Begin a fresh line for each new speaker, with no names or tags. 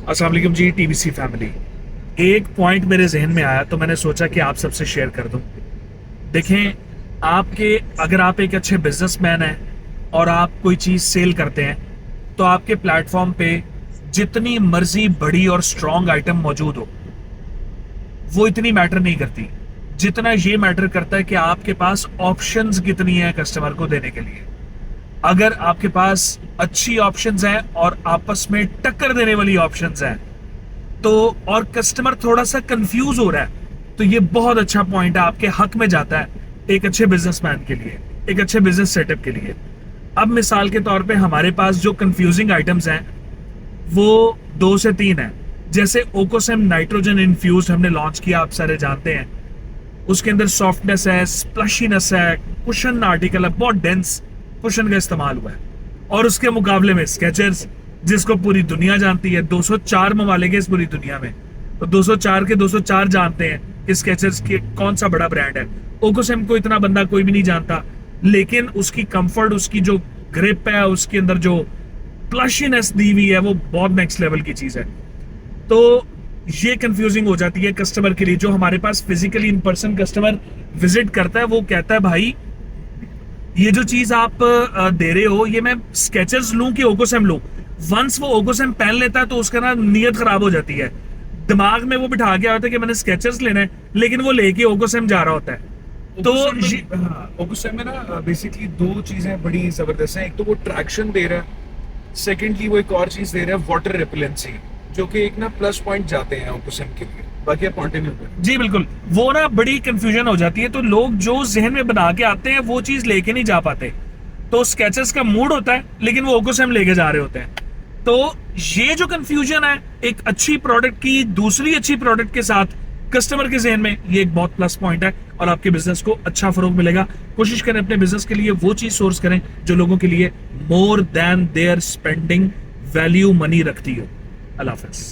अस्सलाम वालेकुम जी, TBC family. एक पॉइंट मेरे जहन में आया तो मैंने सोचा कि आप सबसे शेयर कर दूं। देखें, आपके अगर आप एक अच्छे बिजनेसमैन हैं और आप कोई चीज़ सेल करते हैं तो आपके प्लेटफॉर्म पे जितनी मर्जी बड़ी और स्ट्रॉन्ग आइटम मौजूद हो वो इतनी मैटर नहीं करती जितना ये मैटर करता है कि आपके पास ऑप्शंस कितनी है कस्टमर को देने के लिए। अगर आपके पास अच्छी ऑप्शंस हैं और आपस में टक्कर देने वाली ऑप्शंस हैं तो और कस्टमर थोड़ा सा कंफ्यूज हो रहा है तो ये बहुत अच्छा पॉइंट है, आपके हक में जाता है एक अच्छे बिजनेसमैन के लिए, एक अच्छे बिजनेस सेटअप के लिए। अब मिसाल के तौर पे हमारे पास जो कंफ्यूजिंग आइटम्स हैं वो 2 से 3 है। जैसे ओकोसेम नाइट्रोजन इन्फ्यूज हमने लॉन्च किया, आप सारे जानते हैं। उसके अंदर सॉफ्टनेस है, स्प्लशीनेस है, कुशन आर्टिकल है, बहुत डेंस कुशन का इस्तेमाल हुआ है। और उसके मुकाबले में स्केचर्स, जिसको पूरी दुनिया जानती है, 204 ममालिक है इस पूरी दुनिया में, तो 204 के 204 जानते हैं कि स्केचर्स के कौन सा बड़ा ब्रांड है। ओकोसेम को इतना बंदा कोई भी नहीं जानता, लेकिन उसकी कंफर्ट, उसकी जो ग्रिप है, उसके अंदर जो प्लशीनेस दी हुई है वो बहुत नेक्स्ट लेवल की चीज है। तो ये कंफ्यूजिंग हो जाती है कस्टमर के लिए। जो हमारे पास physically in person customer visit करता है वो कहता है भाई ये जो चीज आप दे रहे हो ये मैं स्केचर्स लूं कि ओकोसेम लूं। वंस वो ओकोसेम पहन लेता है तो उसका ना नीयत खराब हो जाती है, दिमाग में वो बिठा के आता है कि मैंने स्केचर्स लेना है, लेकिन वो लेके ओकोसेम जा रहा होता है। तो
ओकोसेम में ना बेसिकली दो चीजें बड़ी जबरदस्त हैं। एक तो वो ट्रैक्शन दे रहा है, सेकेंडली वो एक और चीज दे रहा है, वाटर रिपेलेंसी, जो कि एक ना प्लस पॉइंट जाते हैं ओकोसेम के लिए। बाकी आप कंटिन्यू करें।
जी बिल्कुल, वो ना बड़ी कंफ्यूजन हो जाती है तो लोग जो जहन में बना के आते हैं वो चीज लेके नहीं जा पाते। तो स्केचर्स का मूड होता है लेकिन वो ओकोसेम लेके जा रहे होते हैं। तो ये जो कंफ्यूजन है एक अच्छी प्रोडक्ट की दूसरी अच्छी प्रोडक्ट के साथ कस्टमर के जहन में, ये एक बहुत प्लस पॉइंट है और आपके बिजनेस को अच्छा फरोग मिलेगा। कोशिश करें अपने बिजनेस के लिए वो चीज सोर्स करें जो लोगों के लिए more than their spending value money रखती हो। अल्लाह हाफिज।